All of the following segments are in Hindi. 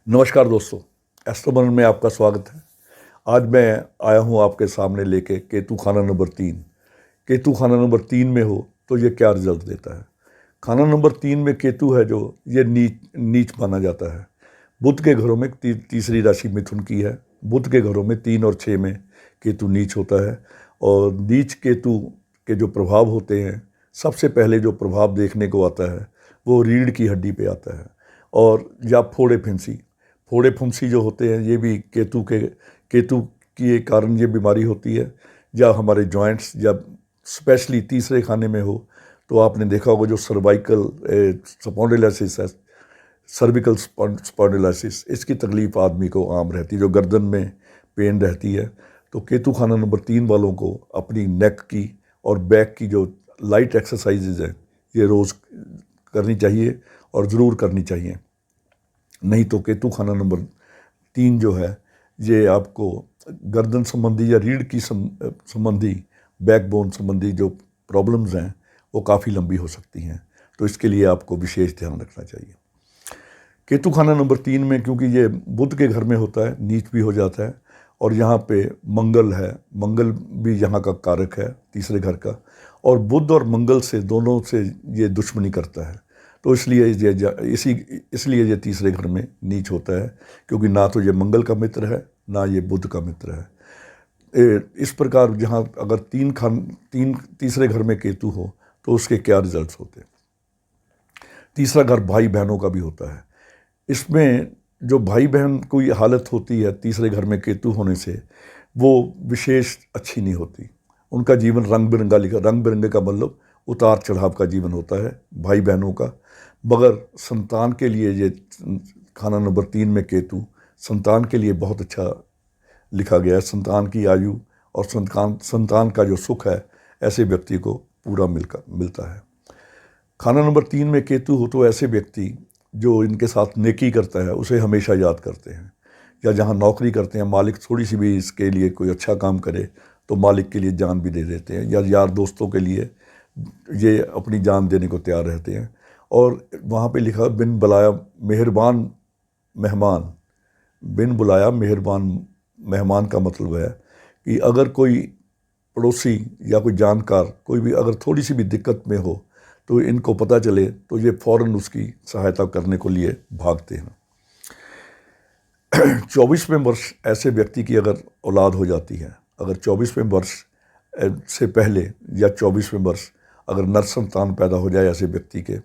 नमस्कार दोस्तों, एस्ट्रोनॉमर में आपका स्वागत है। आज मैं आया हूँ आपके सामने लेके केतु खाना नंबर 3। केतु खाना नंबर 3 में हो तो ये क्या रिजल्ट देता है। खाना नंबर 3 में केतु है जो ये नीच नीच माना जाता है। बुध के घरों में तीसरी राशि मिथुन की है। बुध के घरों में 3 और 6 में केतु नीच होता है। और नीच केतु के जो प्रभाव होते हैं, सबसे पहले जो प्रभाव देखने को आता है वो रीढ़ की हड्डी पे आता है। और या फोड़े फुंसी जो होते हैं, ये भी केतु के कारण ये बीमारी होती है। या हमारे जॉइंट्स, या स्पेशली तीसरे खाने में हो तो आपने देखा होगा जो सर्वाइकल स्पॉन्डिलोसिस है, सर्विकल स्पॉन्डिलोसिस, इसकी तकलीफ आदमी को आम रहती है, जो गर्दन में पेन रहती है। तो केतु खाना नंबर 3 वालों को अपनी नेक की और बैक की जो लाइट एक्सरसाइजेज हैं, ये रोज़ करनी चाहिए और ज़रूर करनी चाहिए। नहीं तो केतु खाना नंबर 3 जो है ये आपको गर्दन संबंधी या रीढ़ की संबंधी, बैकबोन संबंधी जो प्रॉब्लम्स हैं वो काफ़ी लंबी हो सकती हैं। तो इसके लिए आपको विशेष ध्यान रखना चाहिए। केतु खाना नंबर 3 में क्योंकि ये बुध के घर में होता है, नीच भी हो जाता है। और यहाँ पे मंगल है, मंगल भी यहाँ का कारक है, तीसरे घर का। और बुध और मंगल से, दोनों से ये दुश्मनी करता है। तो इसलिए ये तीसरे घर में नीच होता है, क्योंकि ना तो ये मंगल का मित्र है, ना ये बुध का मित्र है। इस प्रकार जहाँ अगर तीसरे घर में केतु हो तो उसके क्या रिजल्ट्स होते हैं। तीसरा घर भाई बहनों का भी होता है। इसमें जो भाई बहन कोई हालत होती है तीसरे घर में केतु होने से, वो विशेष अच्छी नहीं होती। उनका जीवन रंग बिरंगे का मतलब उतार चढ़ाव का जीवन होता है भाई बहनों का। मगर संतान के लिए ये खाना नंबर 3 में केतु संतान के लिए बहुत अच्छा लिखा गया है। संतान की आयु और संतान का जो सुख है, ऐसे व्यक्ति को पूरा मिलता है। खाना नंबर 3 में केतु हो तो ऐसे व्यक्ति जो इनके साथ नेकी करता है उसे हमेशा याद करते हैं। या जहाँ नौकरी करते हैं, मालिक थोड़ी सी भी इसके लिए कोई अच्छा काम करे तो मालिक के लिए जान भी दे देते हैं। या यार दोस्तों के लिए ये अपनी जान देने को तैयार रहते हैं। और वहाँ पे लिखा, बिन बुलाया मेहरबान मेहमान। बिन बुलाया मेहरबान मेहमान का मतलब है कि अगर कोई पड़ोसी या कोई जानकार, कोई भी अगर थोड़ी सी भी दिक्कत में हो तो इनको पता चले तो ये फ़ौरन उसकी सहायता करने को लिए भागते हैं। 24वें वर्ष ऐसे व्यक्ति की अगर औलाद हो जाती है, अगर 24वें वर्ष से पहले या 24वें वर्ष अगर नर संतान पैदा हो जाए ऐसे व्यक्ति के,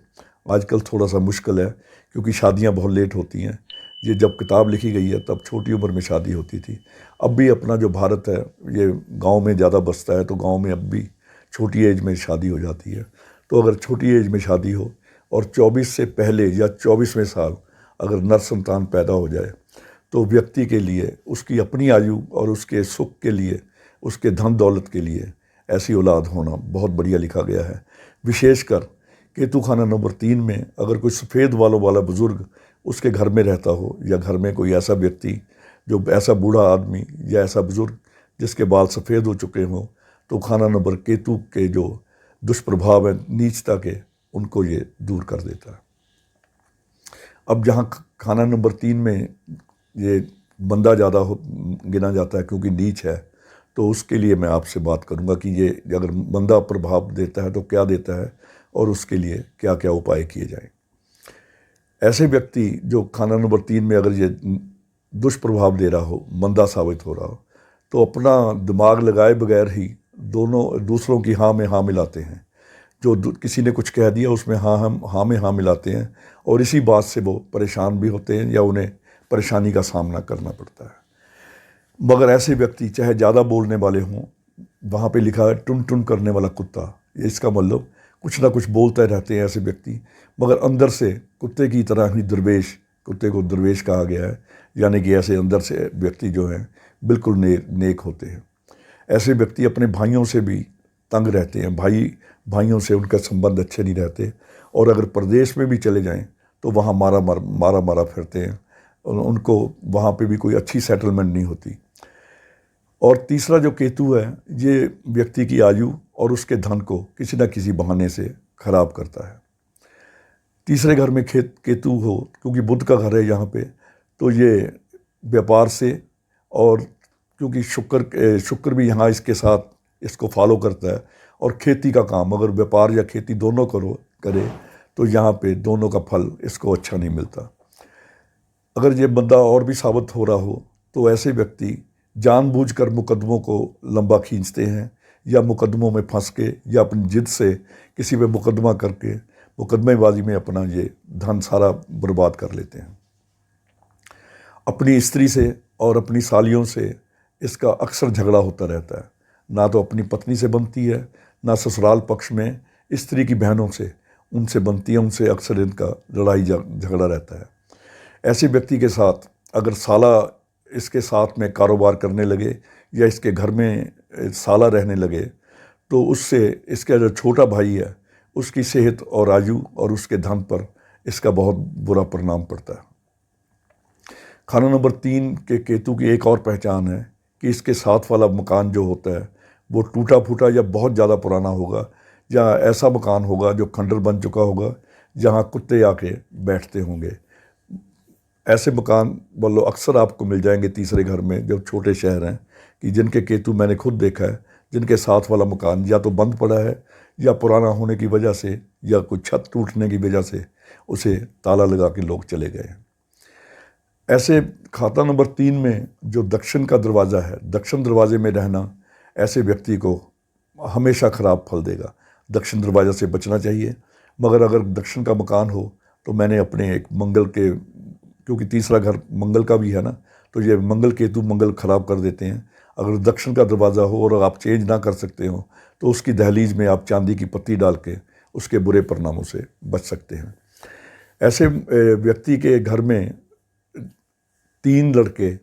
आजकल थोड़ा सा मुश्किल है क्योंकि शादियां बहुत लेट होती हैं। ये जब किताब लिखी गई है तब छोटी उम्र में शादी होती थी। अब भी अपना जो भारत है ये गांव में ज़्यादा बसता है, तो गांव में अब भी छोटी एज में शादी हो जाती है। तो अगर छोटी एज में शादी हो और 24 से पहले या 24वें साल अगर नर संतान पैदा हो जाए तो व्यक्ति के लिए, उसकी अपनी आयु और उसके सुख के लिए, उसके धन दौलत के लिए ऐसी औलाद होना बहुत बढ़िया लिखा गया है। विशेषकर केतु खाना नंबर 3 में अगर कोई सफ़ेद बालों वाला बुज़ुर्ग उसके घर में रहता हो, या घर में कोई ऐसा व्यक्ति जो ऐसा बूढ़ा आदमी या ऐसा बुज़ुर्ग जिसके बाल सफ़ेद हो चुके हों, तो खाना नंबर केतु के जो दुष्प्रभाव है नीचता के, उनको ये दूर कर देता है। अब जहाँ खाना नंबर 3 में ये बंदा ज़्यादा गिना जाता है क्योंकि नीच है, तो उसके लिए मैं आपसे बात करूंगा कि ये अगर बंदा प्रभाव देता है तो क्या देता है और उसके लिए क्या क्या उपाय किए जाएं। ऐसे व्यक्ति जो खाना नंबर 3 में अगर ये दुष्प्रभाव दे रहा हो, मंदा साबित हो रहा हो, तो अपना दिमाग लगाए बगैर ही दूसरों की हाँ में हाँ मिलाते हैं। जो किसी ने कुछ कह दिया उसमें हाँ में हाँ मिलाते हैं, और इसी बात से वो परेशान भी होते हैं या उन्हें परेशानी का सामना करना पड़ता है। मगर ऐसे व्यक्ति चाहे ज़्यादा बोलने वाले हों, वहाँ पे लिखा है टुन टुन करने वाला कुत्ता, इसका मतलब कुछ ना कुछ बोलते रहते हैं ऐसे व्यक्ति, मगर अंदर से कुत्ते की तरह ही दुर्वेश, कुत्ते को दुर्वेश कहा गया है। यानी कि ऐसे अंदर से व्यक्ति जो हैं बिल्कुल नेक होते हैं। ऐसे व्यक्ति अपने भाइयों से भी तंग रहते हैं, भाइयों से उनका संबंध अच्छे नहीं रहते, और अगर प्रदेश में भी चले जाएं तो वहाँ मारा फिरते हैं, उनको वहाँ पे भी कोई अच्छी सेटलमेंट नहीं होती। और तीसरा जो केतु है, ये व्यक्ति की आयु और उसके धन को किसी न किसी बहाने से खराब करता है। तीसरे घर में केतु हो, क्योंकि बुध का घर है यहाँ पे, तो ये व्यापार से, और क्योंकि शुक्र भी यहाँ इसके साथ इसको फॉलो करता है, और खेती का काम अगर व्यापार या खेती दोनों करे तो यहाँ पे दोनों का फल इसको अच्छा नहीं मिलता। अगर ये बंदा और भी साबित हो रहा हो तो ऐसे व्यक्ति जानबूझकर मुकदमों को लंबा खींचते हैं, या मुकदमों में फंस के या अपनी जिद से किसी पे मुकदमा करके मुकदमेबाजी में अपना ये धन सारा बर्बाद कर लेते हैं। अपनी स्त्री से और अपनी सालियों से इसका अक्सर झगड़ा होता रहता है। ना तो अपनी पत्नी से बनती है, ना ससुराल पक्ष में स्त्री की बहनों से उनसे बनती है, उनसे अक्सर इनका लड़ाई झगड़ा रहता है। ऐसे व्यक्ति के साथ अगर साला इसके साथ में कारोबार करने लगे या इसके घर में साला रहने लगे तो उससे इसका जो छोटा भाई है उसकी सेहत और आयु और उसके धन पर इसका बहुत बुरा परिणाम पड़ता है। खाना नंबर 3 के केतु की एक और पहचान है कि इसके साथ वाला मकान जो होता है वो टूटा फूटा या बहुत ज़्यादा पुराना होगा, या ऐसा मकान होगा जो खंडर बन चुका होगा, जहाँ कुत्ते आके बैठते होंगे। ऐसे मकान बोलो अक्सर आपको मिल जाएंगे तीसरे घर में, जो छोटे शहर हैं, कि जिनके केतु मैंने खुद देखा है, जिनके साथ वाला मकान या तो बंद पड़ा है या पुराना होने की वजह से या कोई छत टूटने की वजह से उसे ताला लगा के लोग चले गए हैं। ऐसे खाता नंबर 3 में जो दक्षिण का दरवाज़ा है, दक्षिण दरवाजे में रहना ऐसे व्यक्ति को हमेशा ख़राब फल देगा। दक्षिण दरवाज़ा से बचना चाहिए। मगर अगर दक्षिण का मकान हो तो मैंने अपने एक मंगल के, क्योंकि तीसरा घर मंगल का भी है ना, तो ये मंगल केतु मंगल ख़राब कर देते हैं। अगर दक्षिण का दरवाज़ा हो और आप चेंज ना कर सकते हो तो उसकी दहलीज में आप चांदी की पत्ती डाल के उसके बुरे परिणामों से बच सकते हैं। ऐसे व्यक्ति के घर में 3 लड़के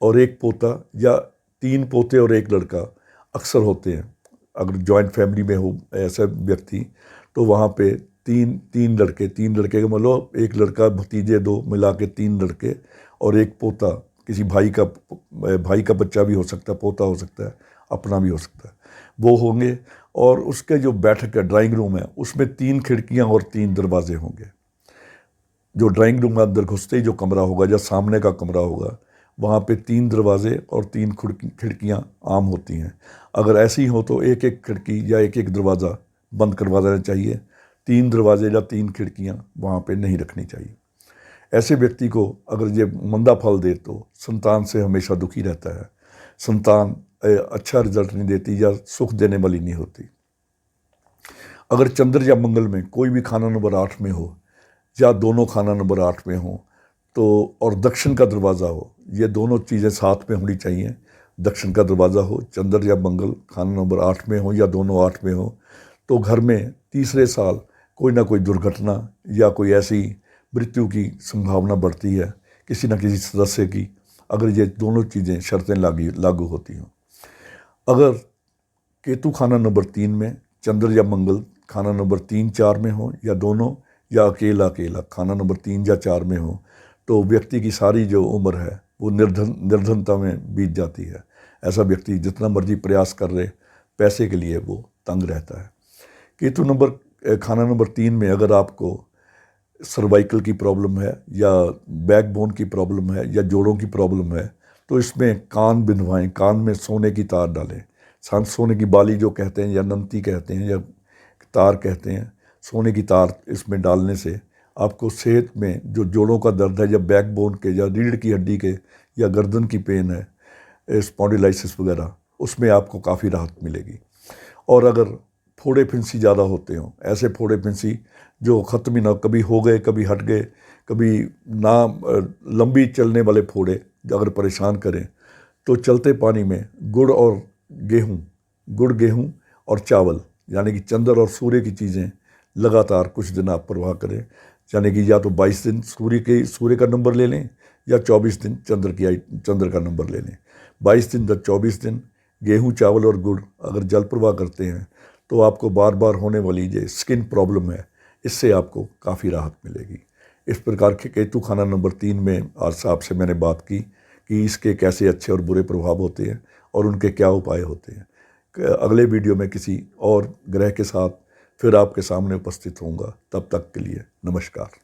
और 1 पोता या 3 पोते और 1 लड़का अक्सर होते हैं। अगर जॉइंट फैमिली में हो ऐसा व्यक्ति तो वहाँ पे तीन लड़के का मतलब 1 लड़का, भतीजे 2 मिला के 3 लड़के और 1 पोता, किसी भाई का बच्चा भी हो सकता है, पोता हो सकता है, अपना भी हो सकता है, वो होंगे। और उसके जो बैठक है, ड्राइंग रूम है, उसमें 3 खिड़कियाँ और 3 दरवाजे होंगे। जो ड्राइंग रूम में अंदर घुसते ही जो कमरा होगा या सामने का कमरा होगा, वहाँ पे 3 दरवाजे और 3 खिड़कियाँ आम होती हैं। अगर ऐसी हो तो एक खिड़की या एक दरवाज़ा बंद करवा देना चाहिए। 3 दरवाजे या 3 खिड़कियाँ वहाँ पे नहीं रखनी चाहिए। ऐसे व्यक्ति को अगर ये मंदा फल दे तो संतान से हमेशा दुखी रहता है। संतान अच्छा रिजल्ट नहीं देती या सुख देने वाली नहीं होती। अगर चंद्र या मंगल में कोई भी खाना नंबर 8 में हो या दोनों खाना नंबर 8 में हो तो, और दक्षिण का दरवाज़ा हो, ये दोनों चीज़ें साथ में होनी चाहिए। दक्षिण का दरवाज़ा हो, चंद्र या मंगल खाना नंबर 8 में हो या दोनों 8 में हो, तो घर में तीसरे साल कोई ना कोई दुर्घटना या कोई ऐसी मृत्यु की संभावना बढ़ती है किसी न किसी सदस्य की, अगर ये दोनों चीज़ें शर्तें लागू होती हों। अगर केतु खाना नंबर 3 में, चंद्र या मंगल खाना नंबर 3-4 में हो या दोनों, या अकेला खाना नंबर 3 या 4 में हो, तो व्यक्ति की सारी जो उम्र है वो निर्धनता में बीत जाती है। ऐसा व्यक्ति जितना मर्जी प्रयास कर रहे, पैसे के लिए वो तंग रहता है। केतु खाना नंबर 3 में अगर आपको सर्वाइकल की प्रॉब्लम है या बैकबोन की प्रॉब्लम है या जोड़ों की प्रॉब्लम है, तो इसमें कान बिंधवाएं, कान में सोने की तार डालें। सोने की बाली जो कहते हैं या नंती कहते हैं या तार कहते हैं, सोने की तार इसमें डालने से आपको सेहत में जो जोड़ों का दर्द है या बैकबोन के या रीढ़ की हड्डी के या गर्दन की पेन है, स्पॉन्डिलाइसिस वगैरह, उसमें आपको काफ़ी राहत मिलेगी। और अगर फोड़े फिंसी ज़्यादा होते हों, ऐसे फोड़े फिंसी जो ख़त्म ही ना, कभी हो गए, कभी हट गए, कभी ना लंबी चलने वाले फोड़े अगर परेशान करें, तो चलते पानी में गुड़ गेहूँ और चावल, यानी कि चंद्र और सूर्य की चीज़ें लगातार कुछ दिन आप प्रवाह करें। यानी कि या तो 22 दिन सूर्य का नंबर ले लें या 24 दिन चंद्र का नंबर ले लें। 22 दिन या 24 दिन गेहूँ, चावल और गुड़ अगर जल प्रवाह करते हैं तो आपको बार बार होने वाली जो स्किन प्रॉब्लम है, इससे आपको काफ़ी राहत मिलेगी। इस प्रकार के केतु खाना नंबर 3 में आज आपसे मैंने बात की कि इसके कैसे अच्छे और बुरे प्रभाव होते हैं और उनके क्या उपाय होते हैं। अगले वीडियो में किसी और ग्रह के साथ फिर आपके सामने उपस्थित होऊंगा। तब तक के लिए नमस्कार।